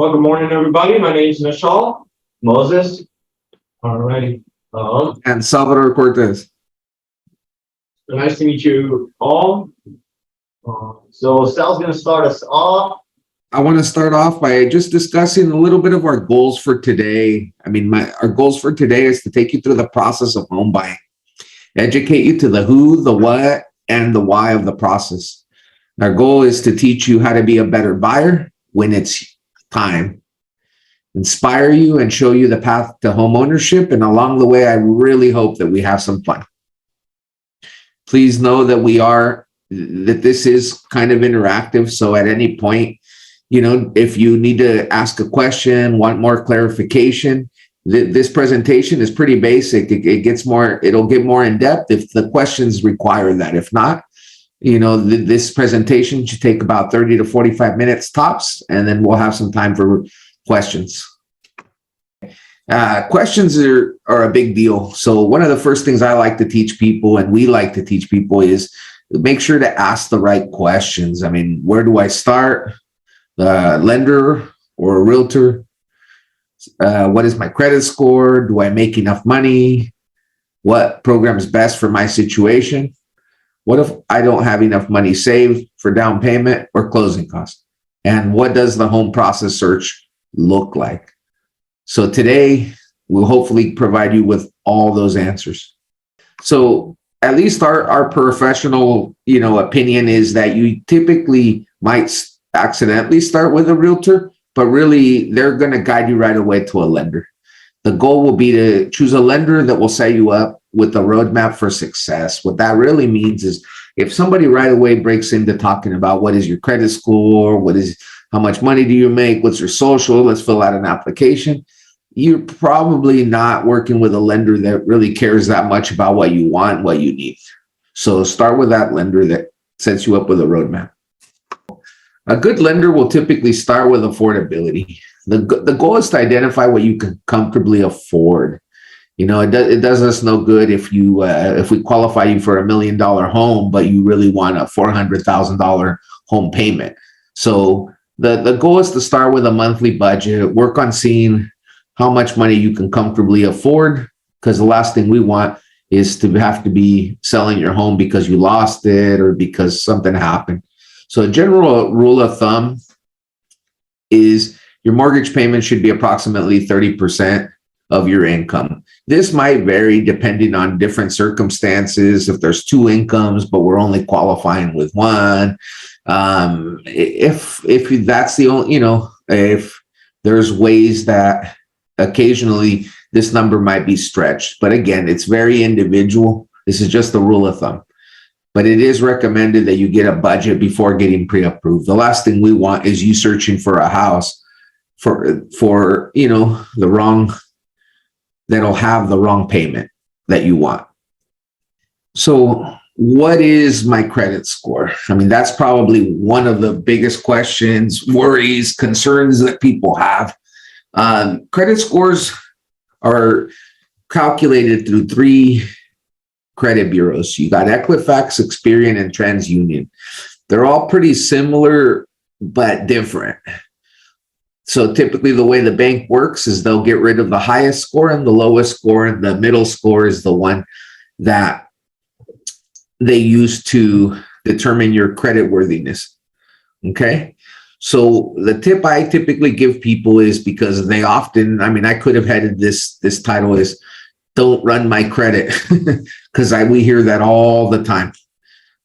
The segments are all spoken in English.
Well, good morning, everybody. My name is Nishal Moses. Alrighty. And Salvador Cortez. Nice to meet you all. So Sal's going to start us off. I want to start off by just discussing a little bit of our goals for today. Our goals for today is to take you through the process of home buying, educate you to the who, the what, and the why of the process. Our goal is to teach you how to be a better buyer when it's time, inspire you and show you the path to home ownership. And along the way, I really hope that we have some fun. Please know that this is kind of interactive. So at any point, if you need to ask a question, want more clarification, this presentation is pretty basic. It'll get more in depth if the questions require that. If not, this presentation should take about 30 to 45 minutes tops, and then we'll have some time for questions. Questions are a big deal. So one of the first things I like to teach people, and we like to teach people, is make sure to ask the right questions. Where do I start? Lender or a realtor? What is my credit score? Do I make enough money? What program is best for my situation? What if I don't have enough money saved for down payment or closing costs? And what does the home process search look like? So today, we'll hopefully provide you with all those answers. So at least our professional, opinion is that you typically might accidentally start with a realtor, but really they're going to guide you right away to a lender. The goal will be to choose a lender that will set you up with a roadmap for success. What that really means is if somebody right away breaks into talking about what is your credit score, how much money do you make, what's your social, let's fill out an application, you're probably not working with a lender that really cares that much about what you want, what you need. So start with that lender that sets you up with a roadmap. A good lender will typically start with affordability. The goal is to identify what you can comfortably afford. It does us no good if we qualify you for $1 million home, but you really want a $400,000 home payment. So the goal is to start with a monthly budget, work on seeing how much money you can comfortably afford, because the last thing we want is to have to be selling your home because you lost it or because something happened. So a general rule of thumb is your mortgage payment should be approximately 30% of your income. This might vary depending on different circumstances. If there's two incomes, but we're only qualifying with one, if that's the only, if there's ways that occasionally this number might be stretched, but again, it's very individual. This is just a rule of thumb. But it is recommended that you get a budget before getting pre-approved. The last thing we want is you searching for a house that'll have the wrong payment that you want. So what is my credit score? That's probably one of the biggest questions, worries, concerns that people have. Credit scores are calculated through 3 credit bureaus. You got Equifax, Experian, and TransUnion. They're all pretty similar, but different. So typically the way the bank works is they'll get rid of the highest score and the lowest score, and the middle score is the one that they use to determine your credit worthiness. Okay. So the tip I typically give people is, because they often, I could have headed this title is "Don't Run My Credit," because we hear that all the time.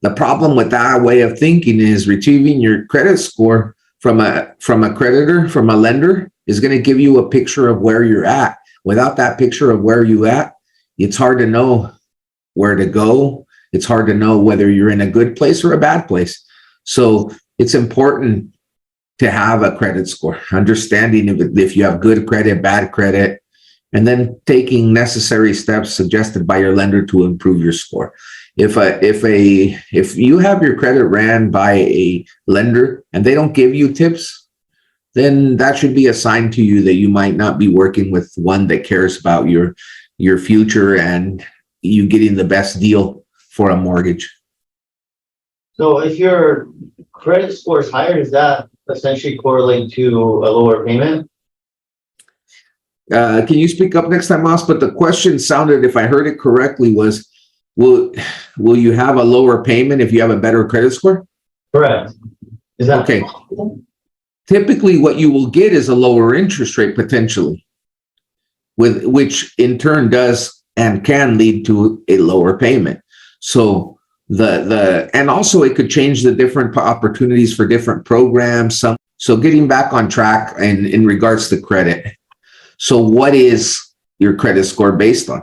The problem with that way of thinking is retrieving your credit score from a creditor, from a lender, is going to give you a picture of where you're at. Without that picture of where you're at, it's hard to know where to go. It's hard to know whether you're in a good place or a bad place. So it's important to have a credit score, understanding if you have good credit, bad credit, and then taking necessary steps suggested by your lender to improve your score. If you have your credit ran by a lender and they don't give you tips, then that should be a sign to you that you might not be working with one that cares about your future and you getting the best deal for a mortgage. So if your credit score is higher, does that essentially correlate to a lower payment? Can you speak up next time, Moss? But the question sounded, if I heard it correctly, was, will you have a lower payment if you have a better credit score? Correct. Is that Okay. possible? Typically, what you will get is a lower interest rate potentially, which in turn does and can lead to a lower payment. So and also it could change the different opportunities for different programs. So getting back on track in regards to credit. So what is your credit score based on?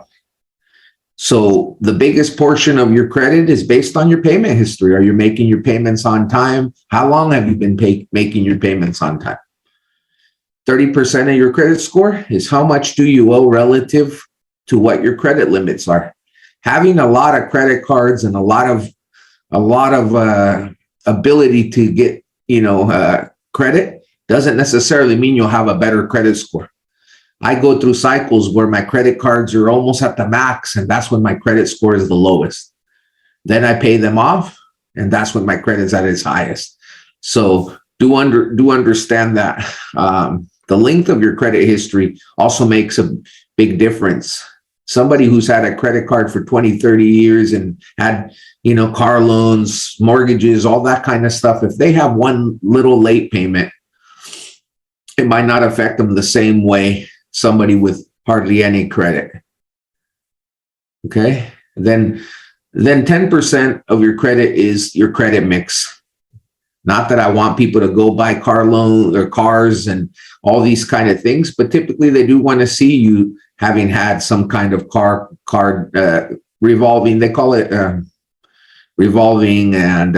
So the biggest portion of your credit is based on your payment history. Are you making your payments on time? How long have you been making your payments on time? 30% of your credit score is how much do you owe relative to what your credit limits are. Having a lot of credit cards and a lot of ability to get credit doesn't necessarily mean you'll have a better credit score. I go through cycles where my credit cards are almost at the max, and that's when my credit score is the lowest. Then I pay them off, and that's when my credit's at its highest. So do understand that the length of your credit history also makes a big difference. Somebody who's had a credit card for 20, 30 years and had, car loans, mortgages, all that kind of stuff, if they have one little late payment, it might not affect them the same way somebody with hardly any credit. Okay. Then 10% of your credit is your credit mix. Not that I want people to go buy car loans or cars and all these kind of things, but typically they do want to see you having had some kind of card revolving. They call it revolving and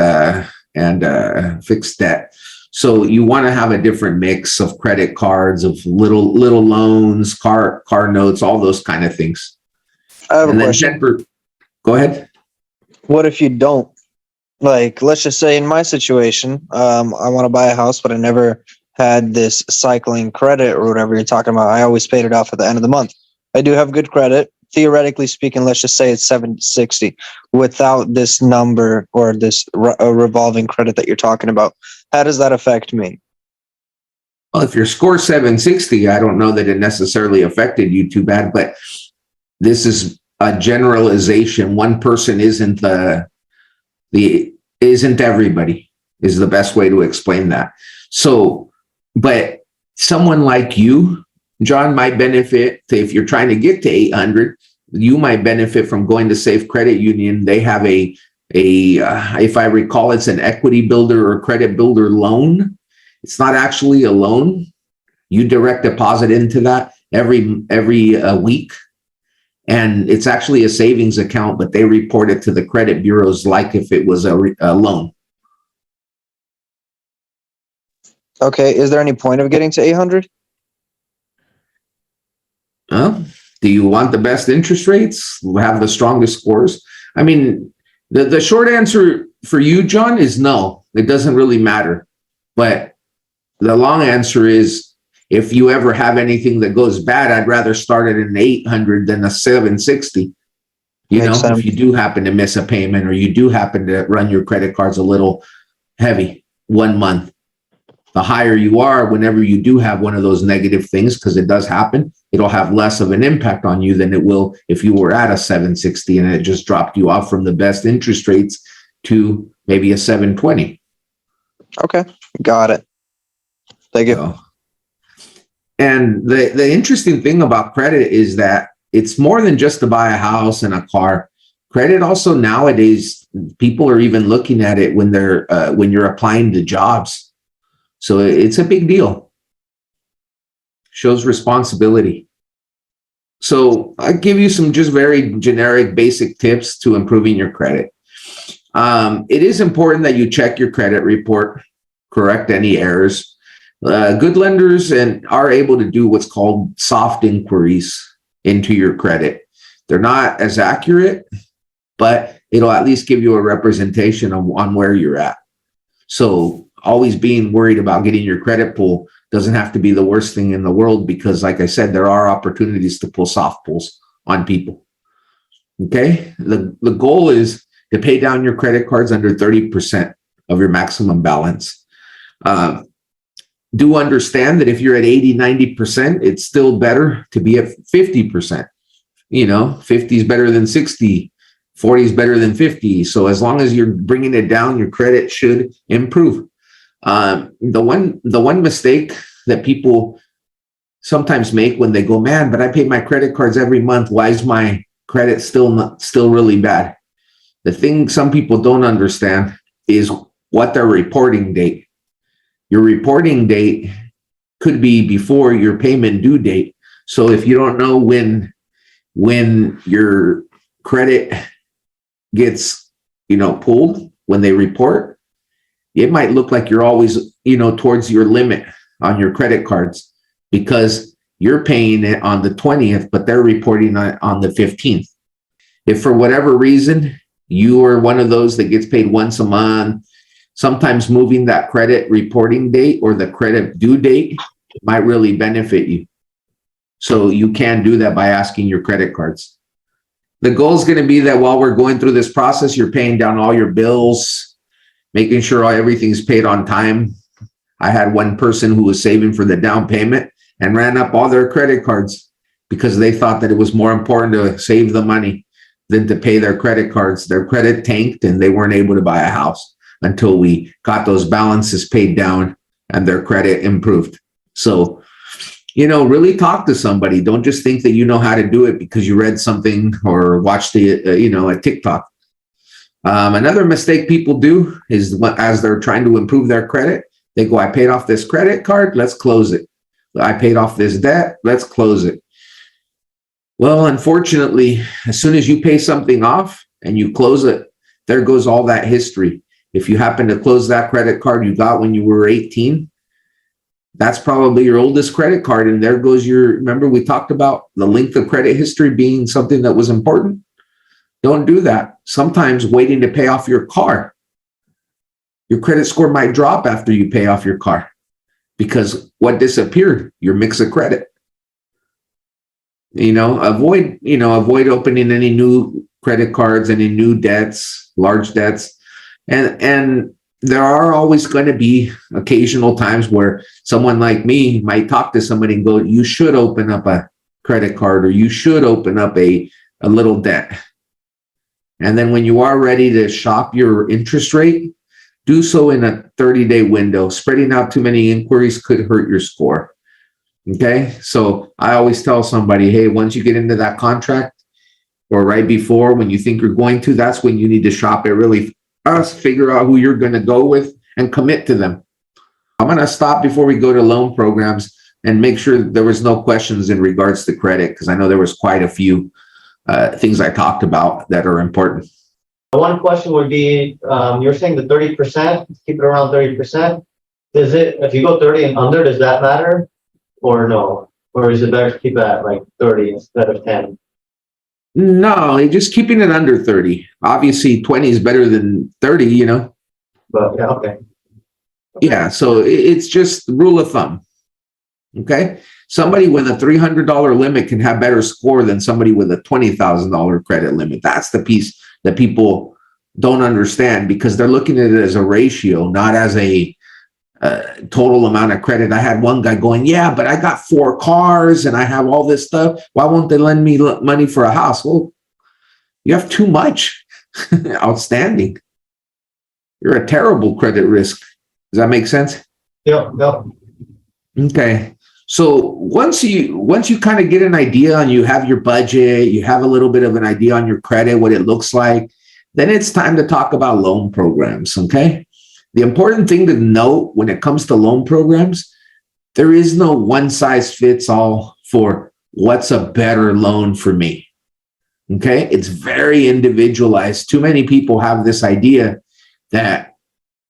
fixed debt. So you want to have a different mix of credit cards, of little loans, car notes, all those kind of things. I have a question. Go ahead. What if you don't? Like, let's just say in my situation, I want to buy a house, but I never had this cycling credit or whatever you're talking about. I always paid it off at the end of the month. I do have good credit. Theoretically speaking, let's just say it's 760 without this number or this revolving credit that you're talking about. How does that affect me? Well, if your score 760, I don't know that it necessarily affected you too bad, but this is a generalization. One person isn't isn't everybody, is the best way to explain that. So, but someone like you, John, might benefit if you're trying to get to 800. You might benefit from going to Safe Credit Union. They have if I recall, it's an equity builder or credit builder loan. It's not actually a loan. You direct deposit into that every week, and it's actually a savings account, but they report it to the credit bureaus like if it was a loan. Okay, is there any point of getting to 800? Do you want the best interest rates? Have the strongest scores? I mean, the short answer for you, John, is no. It doesn't really matter. But the long answer is, if you ever have anything that goes bad, I'd rather start at an 800 than a 760. Makes sense. If you do happen to miss a payment or you do happen to run your credit cards a little heavy 1 month, the higher you are, whenever you do have one of those negative things, because it does happen, it'll have less of an impact on you than it will if you were at a 760 and it just dropped you off from the best interest rates to maybe a 720. Okay, got it. Thank you. So, and the interesting thing about credit is that it's more than just to buy a house and a car. Credit also nowadays, people are even looking at it when you're applying to jobs. So it's a big deal. Shows responsibility. So I give you some just very generic basic tips to improving your credit. It is important that you check your credit report, correct any errors. Good lenders are able to do what's called soft inquiries into your credit. They're not as accurate, but it'll at least give you a representation on where you're at. So always being worried about getting your credit pull doesn't have to be the worst thing in the world, because like I said, there are opportunities to pull soft pulls on people. Okay. The goal is to pay down your credit cards under 30% of your maximum balance. do understand that if you're at 80, 90%, it's still better to be at 50%. 50 is better than 60, 40 is better than 50. So as long as you're bringing it down, your credit should improve. The one mistake that people sometimes make when they go, man, but I pay my credit cards every month. Why is my credit still really bad? The thing some people don't understand is what their reporting date. Your reporting date could be before your payment due date. So if you don't know when your credit gets, pulled, when they report, it might look like you're always, towards your limit on your credit cards because you're paying it on the 20th, but they're reporting on the 15th. If for whatever reason you are one of those that gets paid once a month, sometimes moving that credit reporting date or the credit due date might really benefit you. So you can do that by asking your credit cards. The goal is going to be that while we're going through this process, you're paying down all your bills, making sure everything's paid on time. I had one person who was saving for the down payment and ran up all their credit cards because they thought that it was more important to save the money than to pay their credit cards. Their credit tanked and they weren't able to buy a house until we got those balances paid down and their credit improved. So, really talk to somebody. Don't just think that you know how to do it because you read something or watched a TikTok. Another mistake people do is as they're trying to improve their credit, they go, I paid off this credit card, let's close it. I paid off this debt, let's close it. Well, unfortunately, as soon as you pay something off and you close it, there goes all that history. If you happen to close that credit card you got when you were 18, that's probably your oldest credit card. And there goes remember we talked about the length of credit history being something that was important? Don't do that. Sometimes waiting to pay off your car. Your credit score might drop after you pay off your car because what disappeared? Your mix of credit. Avoid opening any new credit cards, any new debts, large debts. And there are always going to be occasional times where someone like me might talk to somebody and go, you should open up a credit card or you should open up a little debt. And then when you are ready to shop your interest rate, do so in a 30-day window. Spreading out too many inquiries could hurt your score. Okay, so I always tell somebody, hey, once you get into that contract or right before when you think you're going to, that's when you need to shop it really fast, figure out who you're going to go with and commit to them. I'm going to stop before we go to loan programs and make sure there was no questions in regards to credit because I know there was quite a few things I talked about that are important. One question would be, you're saying the 30%, keep it around 30%. If you go 30 and under, does that matter? Or no? Or is it better to keep it at like 30 instead of 10? No, just keeping it under 30. Obviously, 20 is better than 30, But yeah, okay. Yeah, so it's just rule of thumb. Okay? Somebody with a $300 limit can have better score than somebody with a $20,000 credit limit. That's the piece that people don't understand because they're looking at it as a ratio, not as a total amount of credit. I had one guy going, yeah, but I got 4 cars and I have all this stuff. Why won't they lend me money for a house? Well, you have too much outstanding. You're a terrible credit risk. Does that make sense? Yep. Okay. So once you kind of get an idea and you have your budget, you have a little bit of an idea on your credit, what it looks like, then it's time to talk about loan programs. Okay. The important thing to note when it comes to loan programs, there is no one size fits all for what's a better loan for me. Okay. It's very individualized. Too many people have this idea that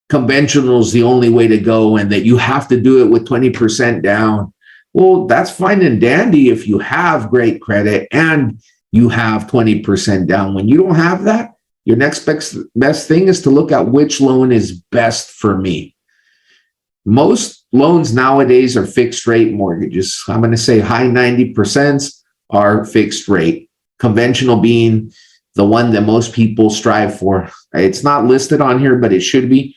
conventional is the only way to go and that you have to do it with 20% down. Well, that's fine and dandy if you have great credit and you have 20% down. When you don't have that, your next best thing is to look at which loan is best for me. Most loans nowadays are fixed rate mortgages. I'm going to say high 90% are fixed rate. Conventional being the one that most people strive for. It's not listed on here, but it should be.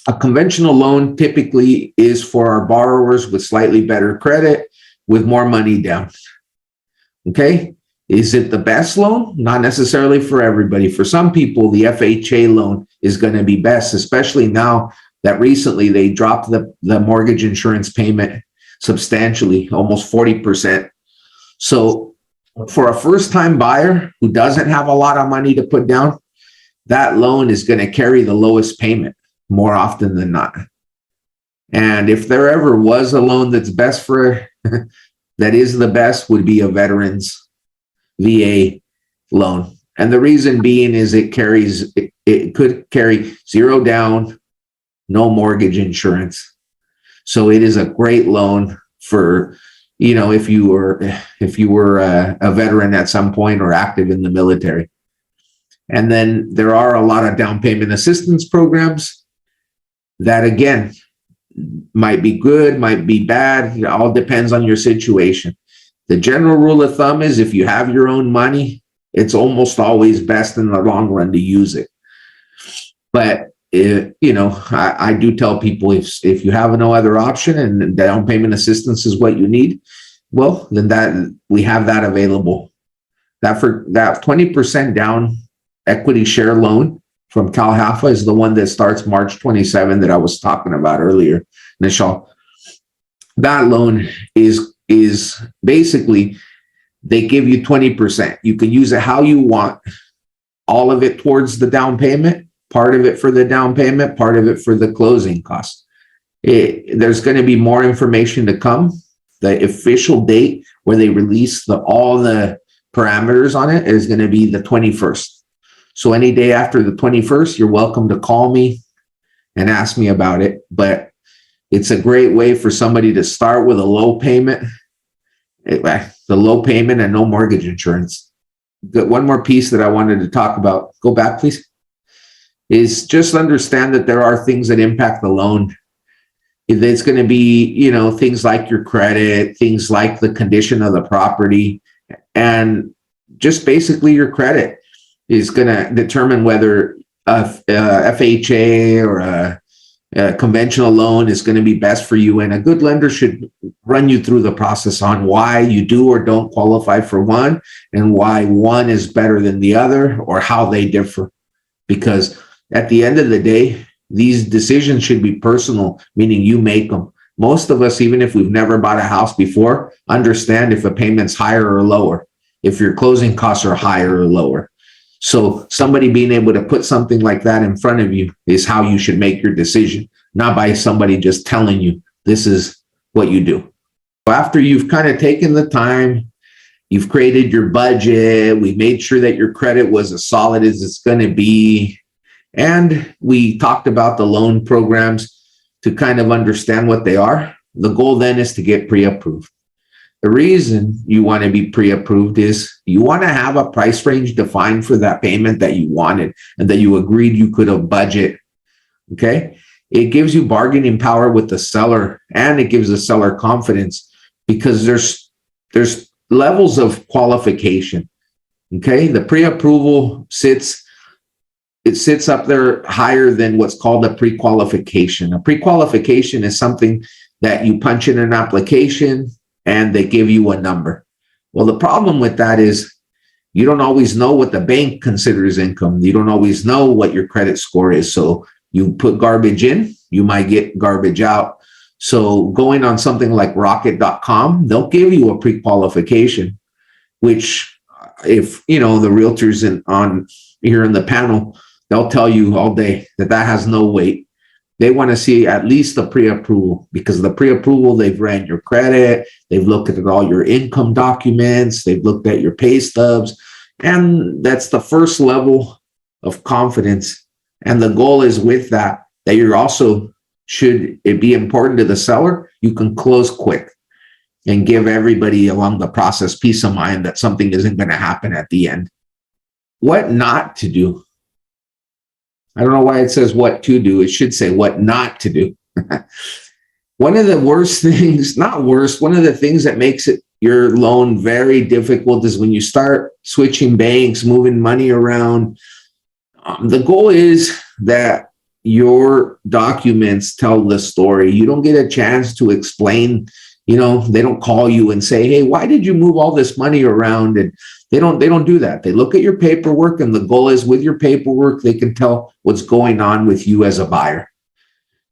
A conventional loan typically is for our borrowers with slightly better credit, with more money down. Okay. Is it the best loan? Not necessarily for everybody. For some people, the FHA loan is going to be best, especially now that recently they dropped the mortgage insurance payment substantially, almost 40%. So for a first-time buyer who doesn't have a lot of money to put down, that loan is going to carry the lowest payment more often than not. And if there ever was a loan that's best for, that is the best, would be a veteran's VA loan. And the reason being is it could carry zero down, no mortgage insurance. So it is a great loan for, if you were a veteran at some point or active in the military. And then there are a lot of down payment assistance programs that, again, might be good, might be bad. It all depends on your situation. The general rule of thumb is if you have your own money, it's almost always best in the long run to use it. But, I do tell people if you have no other option and down payment assistance is what you need, well, then we have that available. That 20% down equity share loan from CalHAFA is the one that starts March 27 that I was talking about earlier, Nishal. That loan is basically, they give you 20%. You can use it how you want. All of it towards the down payment, part of it for the down payment, part of it for the closing costs. There's going to be more information to come. The official date where they release all the parameters on it is going to be the 21st. So any day after the 21st, you're welcome to call me and ask me about it. But it's a great way for somebody to start with a low payment, the low payment and no mortgage insurance. One more piece that I wanted to talk about, go back please, is just understand that there are things that impact the loan. It's going to be, things like your credit, things like the condition of the property, and just basically your credit is going to determine whether a FHA or a conventional loan is going to be best for you. And a good lender should run you through the process on why you do or don't qualify for one and why one is better than the other or how they differ. Because at the end of the day, these decisions should be personal, meaning you make them. Most of us, even if we've never bought a house before, understand if a payment's higher or lower, if your closing costs are higher or lower. So somebody being able to put something like that in front of you is how you should make your decision, not by somebody just telling you this is what you do. After you've kind of taken the time, you've created your budget, we made sure that your credit was as solid as it's going to be, and we talked about the loan programs to kind of understand what they are. The goal then is to get pre-approved. The reason you want to be pre-approved is you want to have a price range defined for that payment that you wanted and that you agreed you could have budget. Okay. It gives you bargaining power with the seller, and it gives the seller confidence because there's levels of qualification. Okay. The pre-approval sits up there higher than what's called a pre-qualification. A pre-qualification is something that you punch in an application and they give you a number. Well, the problem with that is you don't always know what the bank considers income. You don't always know what your credit score is. So you put garbage in, you might get garbage out. So going on something like rocket.com, they'll give you a pre-qualification, which if, the realtors on here in the panel, they'll tell you all day that has no weight. They want to see at least the pre-approval, because the pre-approval, they've ran your credit, they've looked at all your income documents, they've looked at your pay stubs, and that's the first level of confidence. And the goal is with that you're also, should it be important to the seller, you can close quick and give everybody along the process peace of mind that something isn't going to happen at the end. What not to do? I don't know why it says what to do. It should say what not to do. One of the worst things, not worst, one of the things that makes your loan very difficult is when you start switching banks, moving money around. The goal is that your documents tell the story. You don't get a chance to explain, they don't call you and say, hey, why did you move all this money around? And they don't do that. They look at your paperwork, and the goal is with your paperwork, they can tell what's going on with you as a buyer.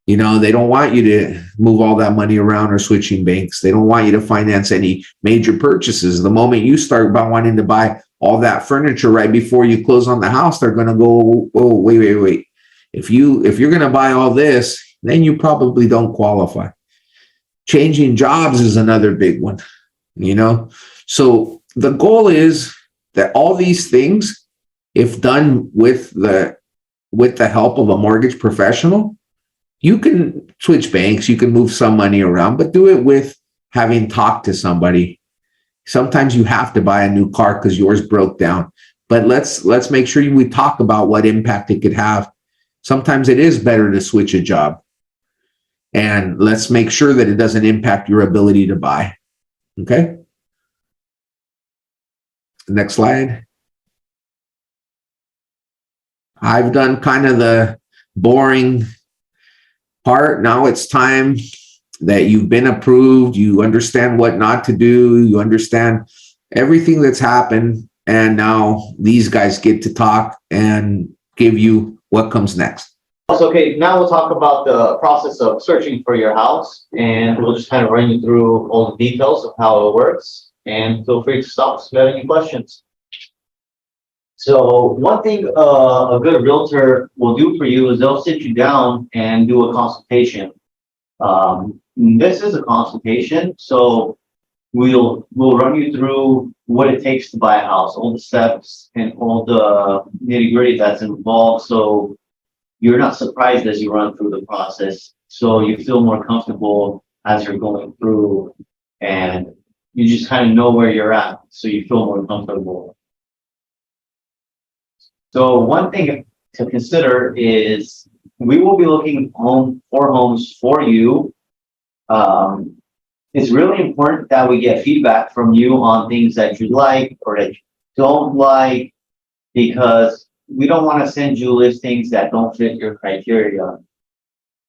They don't want you to move all that money around or switching banks. They don't want you to finance any major purchases. The moment you start about wanting to buy all that furniture right before you close on the house, they're going to go, oh, wait. If you're going to buy all this, then you probably don't qualify. Changing jobs is another big one, So the goal is that all these things, if done with the help of a mortgage professional, you can switch banks, you can move some money around, but do it with having talked to somebody. Sometimes you have to buy a new car because yours broke down, but let's make sure we talk about what impact it could have. Sometimes it is better to switch a job, and let's make sure that it doesn't impact your ability to buy. Okay. Next slide. I've done kind of the boring part. Now it's time that you've been approved. You understand what not to do. You understand everything that's happened. And now these guys get to talk and give you what comes next. Okay, now we'll talk about the process of searching for your house, and we'll just kind of run you through all the details of how it works, and feel free to stop if you have any questions. So one thing a good realtor will do for you is they'll sit you down and do a consultation. This is a consultation, so we'll run you through what it takes to buy a house, all the steps and all the nitty-gritty that's involved, so you're not surprised as you run through the process. So you feel more comfortable as you're going through, and you just kind of know where you're at, so you feel more comfortable. So one thing to consider is we will be looking for homes for you. It's really important that we get feedback from you on things that you like or that you don't like, because we don't want to send you listings that don't fit your criteria.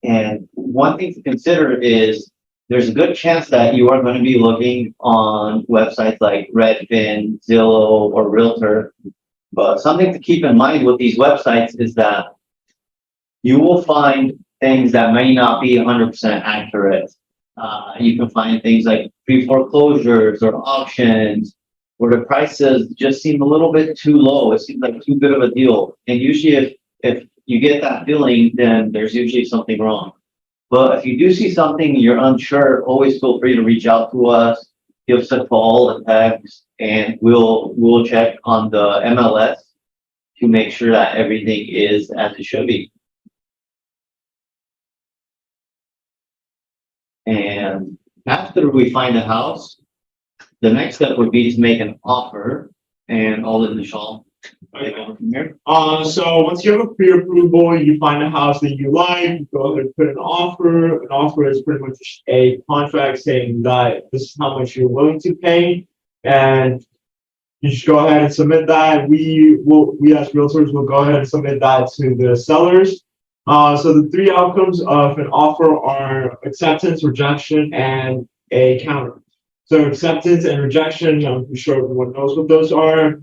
And one thing to consider is there's a good chance that you are going to be looking on websites like Redfin, Zillow, or Realtor. But something to keep in mind with these websites is that you will find things that may not be 100% accurate. You can find things like pre-foreclosures or auctions, where the prices just seem a little bit too low. It seems like too good of a deal. And usually if you get that feeling, then there's usually something wrong. But if you do see something you're unsure, always feel free to reach out to us, give us a call, a text, and we'll check on the MLS to make sure that everything is as it should be. And after we find a house, the next step would be to make an offer, and all in the shawl. So once you have a pre-approval, you find a house that you like, you go ahead and put an offer. An offer is pretty much a contract saying that this is how much you're willing to pay, and you should go ahead and submit that. We as realtors will go ahead and submit that to the sellers. So the three outcomes of an offer are acceptance, rejection, and a counter. So acceptance and rejection, I'm sure everyone knows what those are.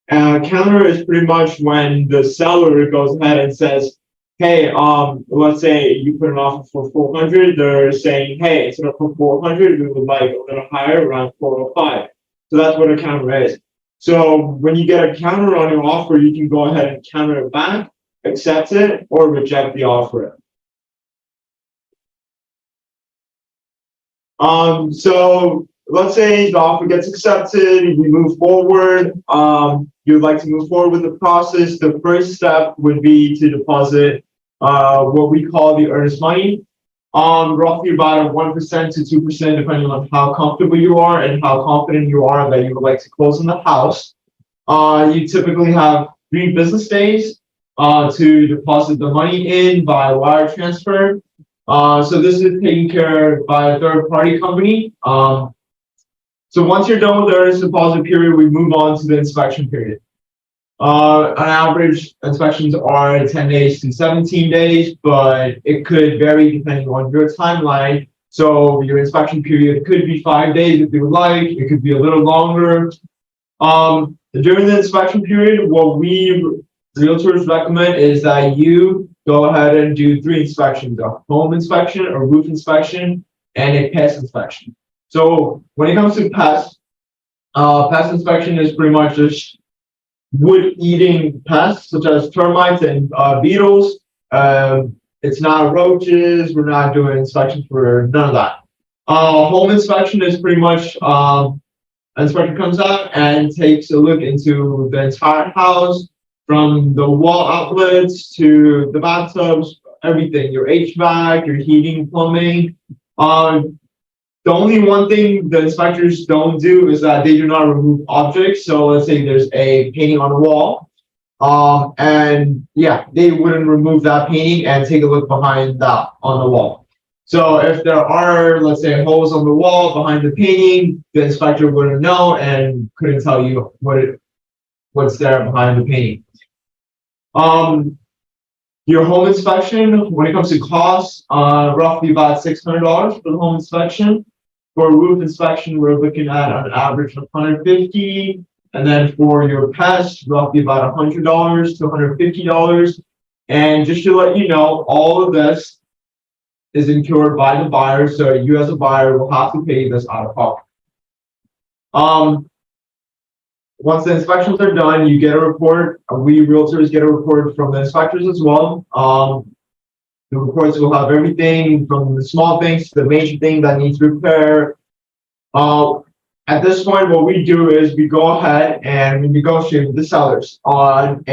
Counter is pretty much when the seller goes ahead and says, hey, let's say you put an offer for 400, they're saying, hey, instead of 400, we would like a little higher, around 405. So that's what a counter is. So when you get a counter on your offer, you can go ahead and counter it back, accept it, or reject the offer. So let's say the offer gets accepted, we move forward. You'd like to move forward with the process. The first step would be to deposit what we call the earnest money. Roughly about 1% to 2%, depending on how comfortable you are and how confident you are that you would like to close on the house. You typically have 3 business days to deposit the money in by wire transfer. So this is taken care of by a third-party company. So once you're done with the earnest deposit period, we move on to the inspection period. On average, inspections are 10 days to 17 days, but it could vary depending on your timeline. So your inspection period could be 5 days if you would like, it could be a little longer. During the inspection period, what we realtors recommend is that you go ahead and do 3 inspections: a home inspection, a roof inspection, and a pest inspection. So when it comes to pest inspection is pretty much just wood-eating pests such as termites and beetles. It's not roaches. We're not doing inspection for none of that. Home inspection is pretty much inspector comes out and takes a look into the entire house, from the wall outlets to the bathtubs, everything, your HVAC, your heating, plumbing. The only one thing the inspectors don't do is that they do not remove objects. So let's say there's a painting on the wall. And yeah, they wouldn't remove that painting and take a look behind that on the wall. So if there are, let's say, holes on the wall behind the painting, the inspector wouldn't know and couldn't tell you what's there behind the painting. Your home inspection, when it comes to costs, roughly about $600 for the home inspection. For roof inspection, we're looking at an average of $150, and then for your pest, roughly about $100 to $150. And just to let you know, all of this is incurred by the buyer, so you as a buyer will have to pay this out of pocket. Once the inspections are done, you get a report. We realtors get a report from the inspectors as well. The reports will have everything from the small things to the major thing that needs repair. At this point, what we do is we go ahead and we negotiate with the sellers on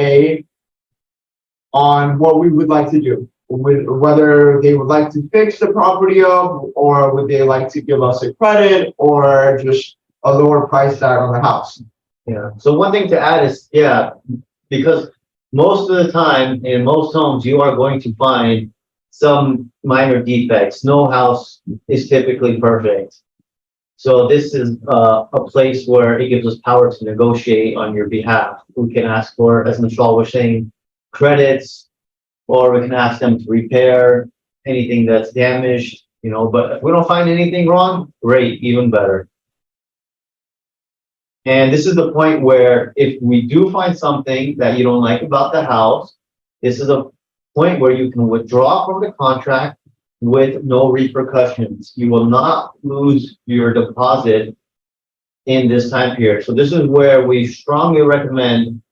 what we would like to do, whether they would like to fix the property up, or would they like to give us a credit or just a lower price tag on the house. Yeah, so one thing to add is, yeah, because most of the time in most homes, you are going to find some minor defects. No house is typically perfect. So this is a place where it gives us power to negotiate on your behalf. We can ask for, as Michelle was saying, credits, or we can ask them to repair anything that's damaged, but if we don't find anything wrong, great, even better. And this is the point where if we do find something that you don't like about the house, this is a point where you can withdraw from the contract with no repercussions. You will not lose your deposit in this time period. So this is where we strongly recommend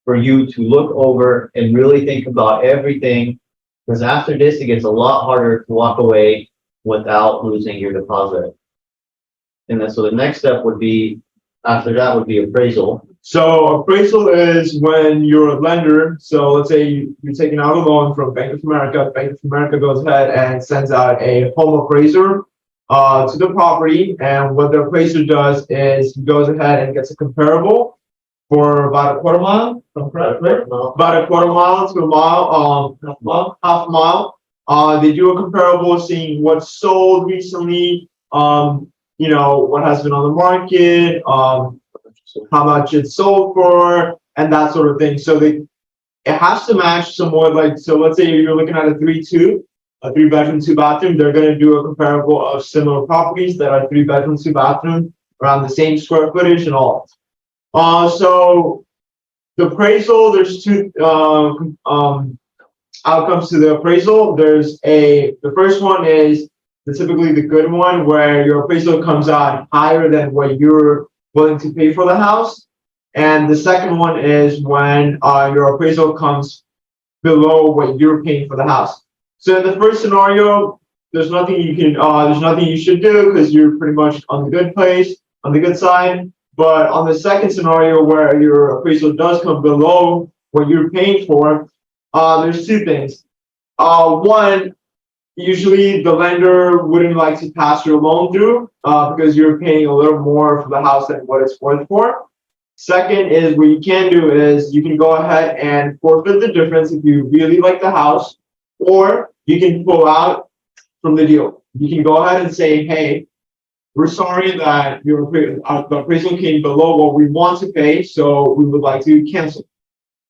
for you to look over and really think about everything, because after this, it gets a lot harder to walk away without losing your deposit. And then so the next step would be, after that would be appraisal. So appraisal is when your lender, so let's say you're taking out a loan from Bank of America. Bank of America goes ahead and sends out a home appraiser to the property. And what the appraiser does is he goes ahead and gets a comparable for about a quarter mile, correct, right? About a quarter mile to a mile, half a mile. They do a comparable, seeing what's sold recently, what has been on the market, how much it's sold for, and that sort of thing. So it has to match somewhat, like, so let's say you're looking at a 3-2, a 3-bedroom, 2-bathroom, they're going to do a comparable of similar properties that are 3-bedroom, 2-bathroom, around the same square footage and all. So the appraisal, there's two outcomes to the appraisal. The first one is typically the good one, where your appraisal comes out higher than what you're willing to pay for the house. And the second one is when your appraisal comes below what you're paying for the house. So in the first scenario, there's nothing you should do, because you're pretty much on the good place, on the good side. But on the second scenario, where your appraisal does come below what you're paying for, there's two things. One, usually the lender wouldn't like to pass your loan through because you're paying a little more for the house than what it's worth for. Second is, what you can do is you can go ahead and forfeit the difference if you really like the house, or you can pull out from the deal. You can go ahead and say, hey, we're sorry that the appraisal came below what we want to pay, so we would like to cancel.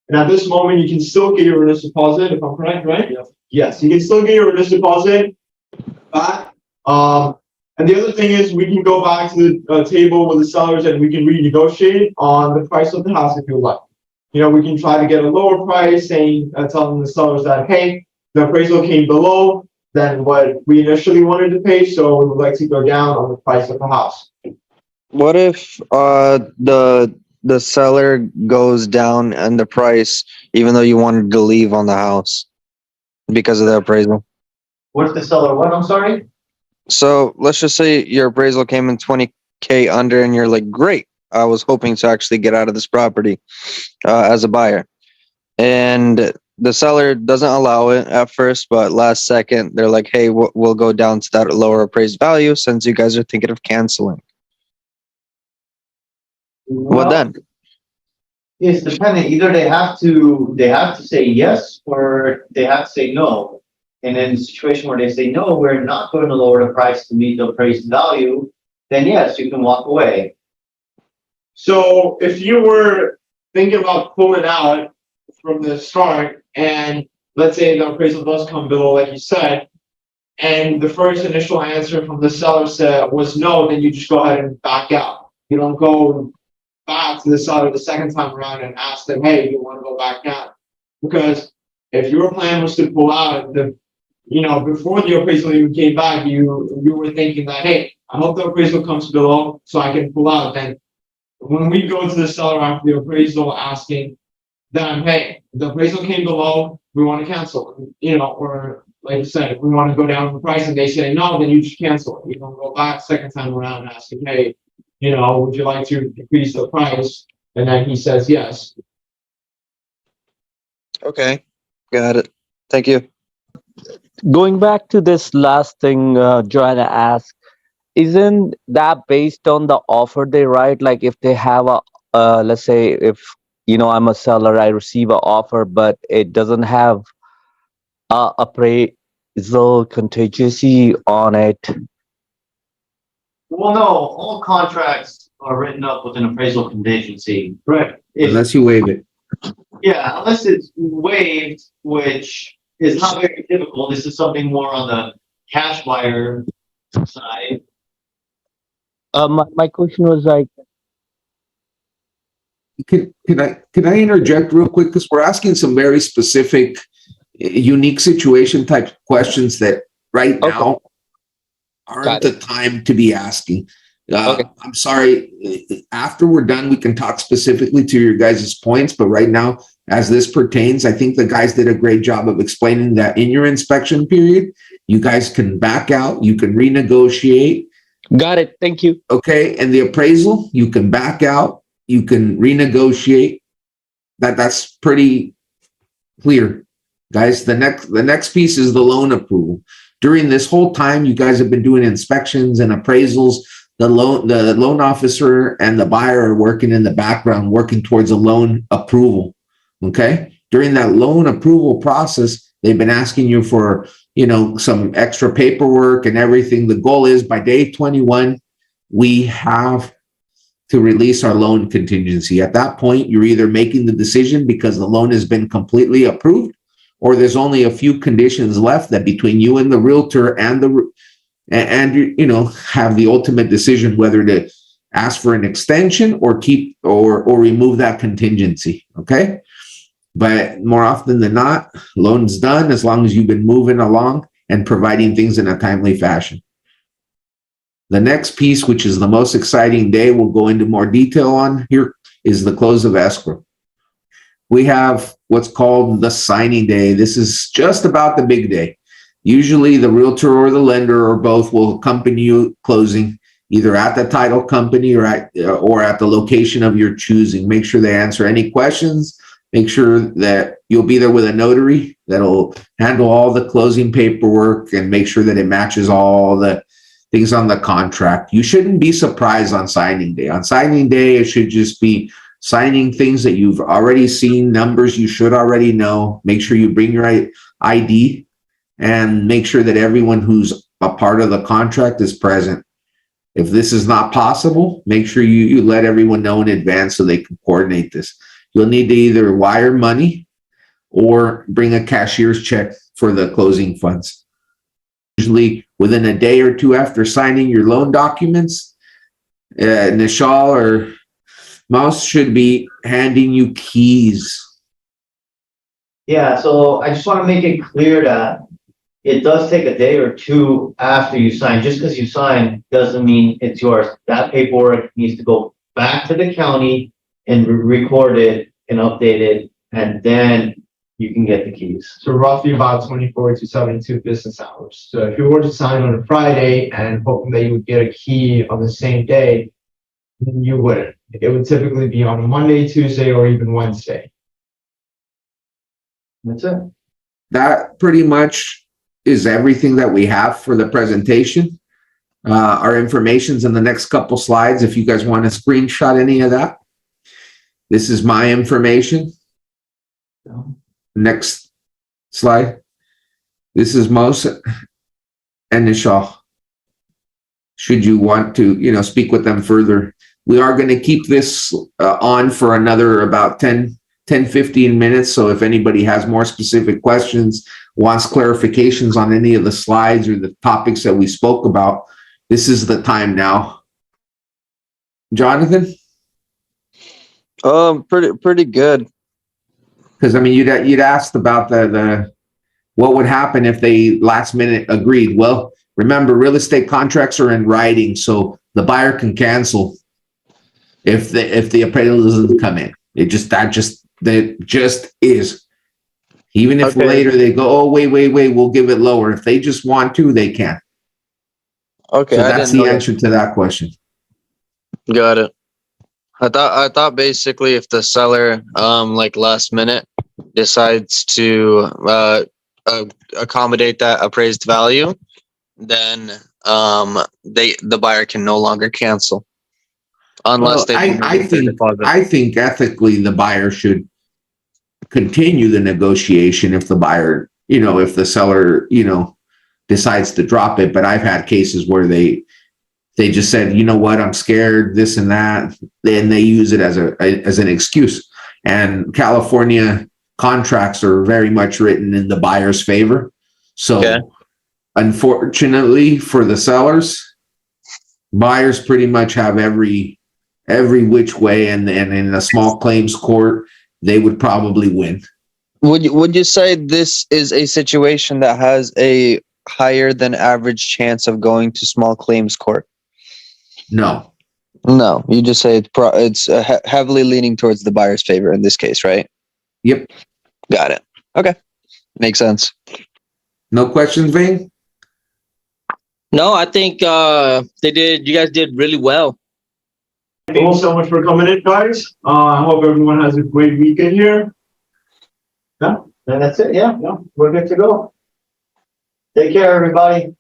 And at this moment, you can still get your earnest deposit, if I'm correct, right? Yep. Yes, you can still get your earnest deposit back. And the other thing is we can go back to the table with the sellers and we can renegotiate on the price of the house if you like. You know, we can try to get a lower price, saying, telling the sellers that, hey, the appraisal came below than what we initially wanted to pay, so we would like to go down on the price of the house. What if the seller goes down in the price even though you wanted to leave on the house because of the appraisal? What's the seller? What? I'm sorry. So let's just say your appraisal came in 20K under and you're like, great, I was hoping to actually get out of this property as a buyer. And the seller doesn't allow it at first, but last second, they're like, hey, we'll go down to that lower appraised value since you guys are thinking of canceling. What then? It's dependent. Either they have to say yes or they have to say no. And in the situation where they say no, we're not going to lower the price to meet the appraised value, then yes, you can walk away. So if you were thinking about pulling out from the start, and let's say the appraisal does come below, like you said, and the first initial answer from the seller was no, then you just go ahead and back out. You don't go back to the seller the second time around and ask them, hey, you want to go back down? Because if your plan was to pull out, before the appraisal even came back, you were thinking that, hey, I hope the appraisal comes below so I can pull out. Then when we go to the seller after the appraisal asking them, hey, the appraisal came below, we want to cancel, or like you said, if we want to go down the price and they say no, then you just cancel it. You don't go back second time around asking, hey, would you like to decrease the price? And then he says yes. Okay, got it. Thank you. Going back to this last thing Joanna asked, isn't that based on the offer they write? Like if they have let's say if I'm a seller, I receive an offer, but it doesn't have a appraisal contingency on it. Well, no, all contracts are written up with an appraisal contingency. Right. Unless you waive it. Yeah, unless it's waived, which is not very typical. This is something more on the cash buyer side. My question was like, Can I interject real quick? Because we're asking some very specific, unique situation type questions that right Okay. now aren't Got the time to be asking. Okay. I'm sorry. After we're done, we can talk specifically to your guys' points. But right now, as this pertains, I think the guys did a great job of explaining that in your inspection period, you guys can back out, you can renegotiate. got it. Thank you. Okay. And the appraisal, you can back out, you can renegotiate. That's pretty clear. Guys, the next piece is the loan approval. During this whole time, you guys have been doing inspections and appraisals. The loan officer and the buyer are working in the background, working towards a loan approval. Okay. During that loan approval process, they've been asking you for, some extra paperwork and everything. The goal is by day 21, we have to release our loan contingency. At that point, you're either making the decision because the loan has been completely approved, or there's only a few conditions left that between you and the realtor and have the ultimate decision whether to ask for an extension or keep or remove that contingency. Okay. But more often than not, loan's done as long as you've been moving along and providing things in a timely fashion. The next piece, which is the most exciting day, we'll go into more detail on here, is the close of escrow. We have what's called the signing day. This is just about the big day. Usually the realtor or the lender or both will accompany you closing, either at the title company or at the location of your choosing. Make sure they answer any questions. Make sure that you'll be there with a notary that'll handle all the closing paperwork and make sure that it matches all the things on the contract. You shouldn't be surprised on signing day. On signing day, it should just be signing things that you've already seen, numbers you should already know. Make sure you bring your ID and make sure that everyone who's a part of the contract is present. If this is not possible, make sure you let everyone know in advance so they can coordinate this. You'll need to either wire money or bring a cashier's check for the closing funds. Usually within a day or two after signing your loan documents, Nishal or Mouse should be handing you keys. Yeah, so I just want to make it clear that it does take a day or two after you sign. Just because you sign doesn't mean it's yours. That paperwork needs to go back to the county and record it and update it, and then you can get the keys. So roughly about 24 to 72 business hours. So if you were to sign on a Friday and hoping that you would get a key on the same day, you wouldn't. It would typically be on a Monday, Tuesday, or even Wednesday. That's it. That pretty much is everything that we have for the presentation. Our information's in the next couple slides if you guys want to screenshot any of that. This is my information. Next slide. This is Mos and Nishal. Should you want to, speak with them further. We are going to keep this on for another about 15 minutes. So if anybody has more specific questions, wants clarifications on any of the slides or the topics that we spoke about, this is the time now. Jonathan? Pretty good. Because you'd asked about the what would happen if they last minute agreed. Well, remember, real estate contracts are in writing, so the buyer can cancel if the appraisal doesn't come in. That just is. Even if Okay. later they go, oh wait, we'll give it lower. If they just want to, they can. Okay, So I that's didn't the know. answer to that question. Got it. I thought basically if the seller like last minute decides to accommodate that appraised value, then the buyer can no longer cancel unless Well, they I think ethically the buyer should continue the negotiation if the buyer, if the seller, decides to drop it. But I've had cases where they just said, you know what, I'm scared, this and that. Then they use it as an excuse. And California contracts are very much written in the buyer's favor. So Okay. Unfortunately for the sellers, buyers pretty much have every which way, and in a small claims court, they would probably win. Would you say this is a situation that has a higher than average chance of going to small claims court? No. No, you just say it's heavily leaning towards the buyer's favor in this case, right? Yep. Got it. Okay, makes sense. No questions, Vane? No, I think you guys did really well. Thank you so much for coming in, guys. I hope everyone has a great weekend here. And that's it. Yeah, we're good to go. Take care, everybody.